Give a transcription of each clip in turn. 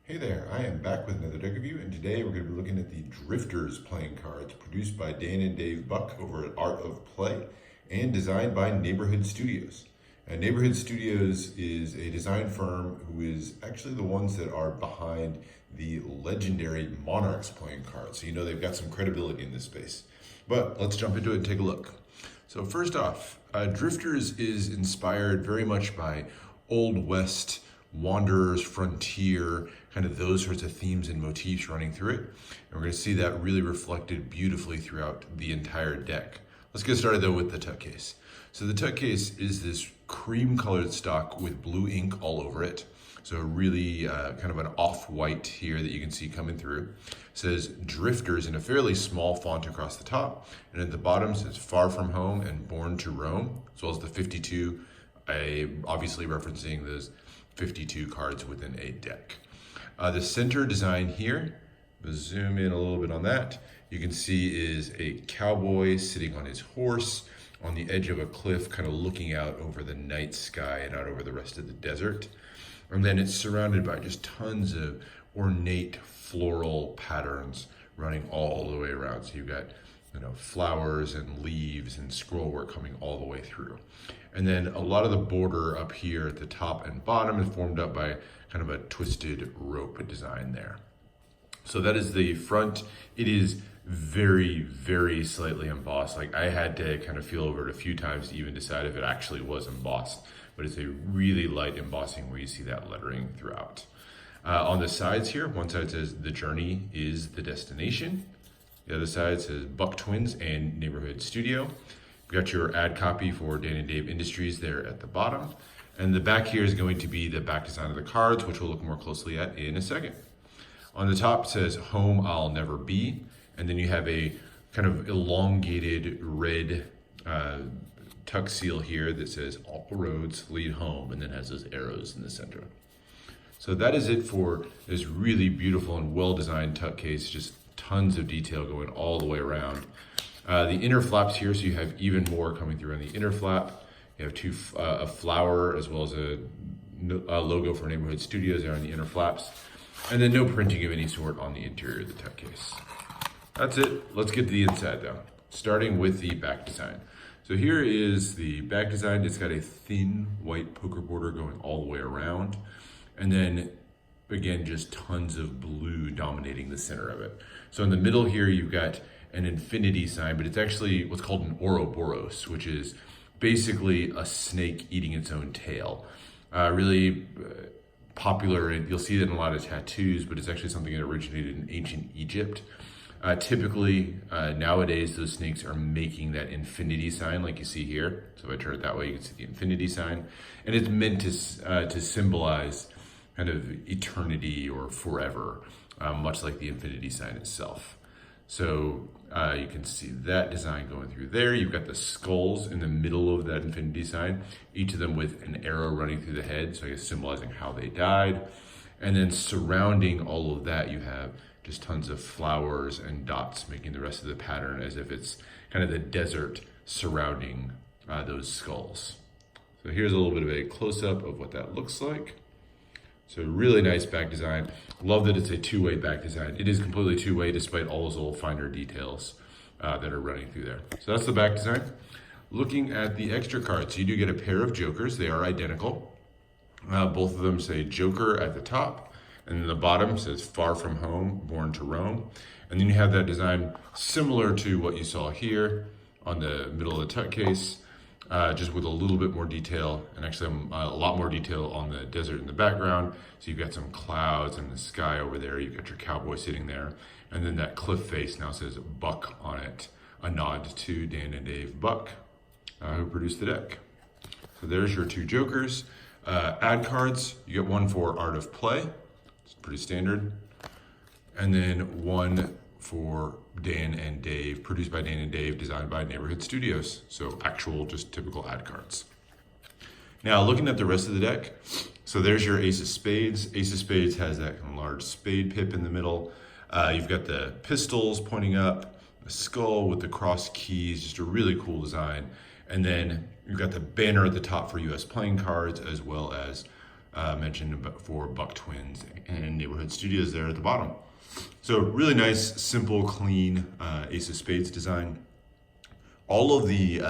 Hey there, I am back with another deck review, and today we're going to be looking at the Drifters playing cards produced by Dan and Dave Buck over at Art of Play and designed by Neighborhood Studios. And Neighborhood Studios is a design firm who is actually the ones that are behind the legendary Monarchs playing cards. So you know they've got some credibility in this space. But let's jump into it and take a look. So first off, Drifters is inspired very much by Old West, Wanderers, Frontier, kind of those sorts of themes and motifs running through it. And we're going to see that really reflected beautifully throughout the entire deck. Let's get started though with the Tuc Case. So the Tuc Case is this cream colored stock with blue ink all over it. So really kind of an off-white here that you can see coming through. It says Drifters in a fairly small font across the top. And at the bottom says Far From Home and Born to Roam, as well as the 52, obviously referencing those 52 cards within a deck. The center design here, we'll zoom in a little bit on that. You can see is a cowboy sitting on his horse on the edge of a cliff, kind of looking out over the night sky and out over the rest of the desert. And then it's surrounded by just tons of ornate floral patterns running all the way around. So you've got flowers and leaves and scroll work coming all the way through. And then a lot of the border up here at the top and bottom is formed up by kind of a twisted rope design there. So that is the front. It is very, very slightly embossed. Like I had to kind of feel over it a few times to even decide if it actually was embossed, but it's a really light embossing where you see that lettering throughout. On the sides here, one side says the journey is the destination. The other side says Buck Twins and Neighborhood Studio. You've got your ad copy for Dan and Dave Industries there at the bottom. And the back here is going to be the back design of the cards, which we'll look more closely at in a second. On the top says Home I'll Never Be. And then you have a kind of elongated red tuck seal here that says All roads lead home, and then has those arrows in the center. So that is it for this really beautiful and well-designed Tuc Case. Just tons of detail going all the way around. The inner flaps here, so you have even more coming through on the inner flap. You have a flower as well as a logo for Neighborhood Studios there on the inner flaps. And then no printing of any sort on the interior of the Tuc Case. That's it. Let's get to the inside though, starting with the back design. So here is the back design. It's got a thin white poker border going all the way around. And then again, just tons of blue dominating the center of it. So in the middle here, you've got an infinity sign, but it's actually what's called an Ouroboros, which is basically a snake eating its own tail. Really popular, and you'll see that in a lot of tattoos, but it's actually something that originated in ancient Egypt. Typically, nowadays, those snakes are making that infinity sign like you see here. So if I turn it that way, you can see the infinity sign. And it's meant to symbolize kind of eternity or forever, much like the infinity sign itself. So you can see that design going through there. You've got the skulls in the middle of that infinity sign, each of them with an arrow running through the head, so I guess symbolizing how they died. And then surrounding all of that, you have just tons of flowers and dots making the rest of the pattern as if it's kind of the desert surrounding those skulls. So here's a little bit of a close-up of what that looks like. So really nice back design. Love that it's a two-way back design. It is completely two-way despite all those little finer details that are running through there. So that's the back design. Looking at the extra cards, you do get a pair of jokers. They are identical. Both of them say Joker at the top, and then the bottom says Far From Home, Born to Roam. And then you have that design similar to what you saw here on the middle of the Tuc Case, just with a little bit more detail, and actually a lot more detail on the desert in the background. So you've got some clouds and the sky over there. You've got your cowboy sitting there. And then that cliff face now says Buck on it, a nod to Dan and Dave Buck, who produced the deck. So there's your two jokers. Ad cards, you get one for Art of Play. It's pretty standard. And then one for Dan and Dave, produced by Dan and Dave, designed by Neighborhood Studios. So actual, just typical ad cards. Now looking at the rest of the deck, so there's your Ace of Spades. Ace of Spades has that kind of large spade pip in the middle. You've got the pistols pointing up, the skull with the cross keys, just a really cool design. And then you've got the banner at the top for US playing cards, as well as mentioned for Buck Twins and Neighborhood Studios there at the bottom. So really nice, simple, clean Ace of Spades design. All of the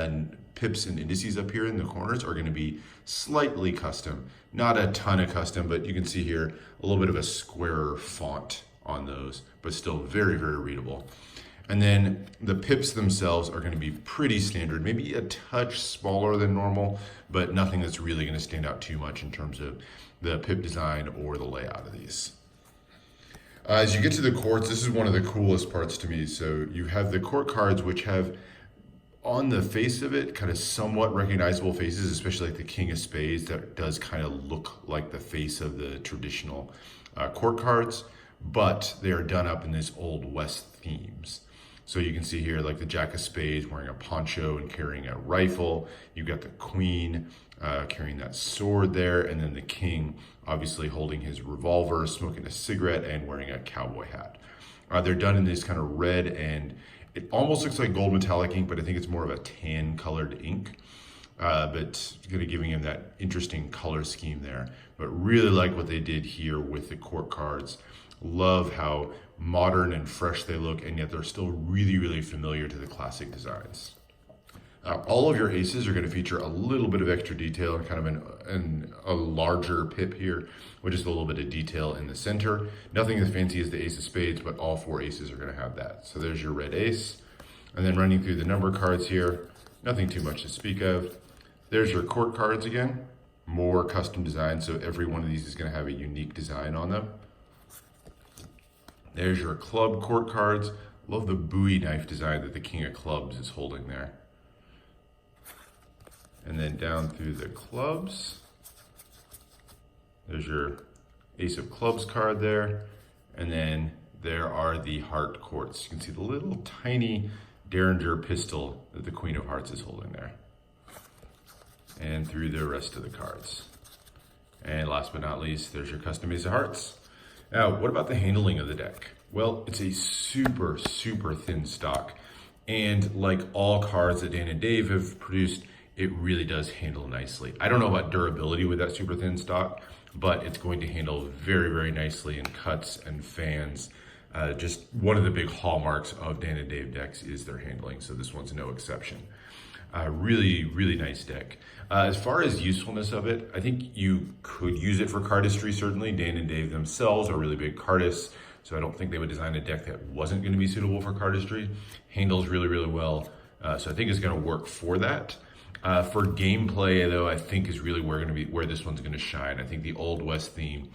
pips and indices up here in the corners are going to be slightly custom. Not a ton of custom, but you can see here a little bit of a squarer font on those, but still very, very readable. And then the pips themselves are going to be pretty standard, maybe a touch smaller than normal, but nothing that's really going to stand out too much in terms of the pip design or the layout of these. As you get to the courts, this is one of the coolest parts to me. So you have the court cards, which have on the face of it kind of somewhat recognizable faces, especially like the King of Spades that does kind of look like the face of the traditional court cards, but they are done up in this Old West themes. So you can see here like the Jack of Spades wearing a poncho and carrying a rifle. You've got the Queen carrying that sword there, and then the King obviously holding his revolver, smoking a cigarette, and wearing a cowboy hat. They're done in this kind of red, and it almost looks like gold metallic ink, but I think it's more of a tan colored ink. But kind of giving him that interesting color scheme there. But really like what they did here with the court cards. Love how modern and fresh they look, and yet they're still really, really familiar to the classic designs. All of your aces are going to feature a little bit of extra detail and kind of a larger pip here, with just a little bit of detail in the center. Nothing as fancy as the Ace of Spades, but all four aces are going to have that. So there's your red ace. And then running through the number cards here, nothing too much to speak of. There's your court cards again, more custom design, so every one of these is going to have a unique design on them. There's your club court cards. Love the Bowie knife design that the King of Clubs is holding there. And then down through the clubs, there's your Ace of Clubs card there. And then there are the heart courts. You can see the little tiny Derringer pistol that the Queen of Hearts is holding there. And through the rest of the cards. And last but not least, there's your custom Ace of Hearts. Now, what about the handling of the deck? Well, it's a super, super thin stock. And like all cards that Dan and Dave have produced, it really does handle nicely. I don't know about durability with that super thin stock, but it's going to handle very, very nicely in cuts and fans. Just one of the big hallmarks of Dan and Dave decks is their handling, so this one's no exception. Really, really nice deck. As far as usefulness of it, I think you could use it for cardistry, certainly. Dan and Dave themselves are really big cardists, so I don't think they would design a deck that wasn't going to be suitable for cardistry. Handles really, really well, so I think it's going to work for that. For gameplay, though, I think is really where this one's going to shine. I think the Old West theme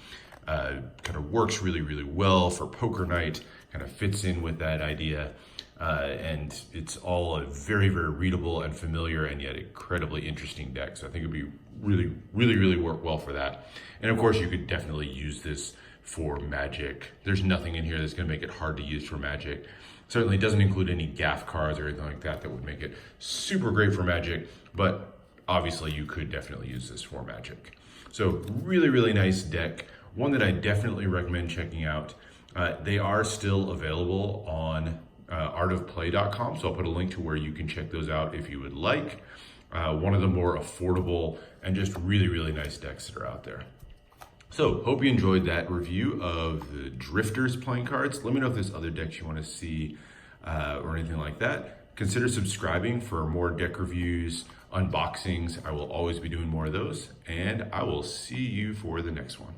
kind of works really, really well for poker night, kind of fits in with that idea. And it's all a very, very readable and familiar and yet incredibly interesting deck. So I think it'd be really, really, really work well for that. And of course, you could definitely use this for Magic. There's nothing in here that's going to make it hard to use for Magic. Certainly doesn't include any gaff cards or anything like that that would make it super great for Magic, but obviously you could definitely use this for Magic. So really, really nice deck. One that I definitely recommend checking out. They are still available on artofplay.com, so I'll put a link to where you can check those out if you would like. One of the more affordable and just really, really nice decks that are out there. So, hope you enjoyed that review of the Drifters playing cards. Let me know if there's other decks you want to see or anything like that. Consider subscribing for more deck reviews, unboxings. I will always be doing more of those, and I will see you for the next one.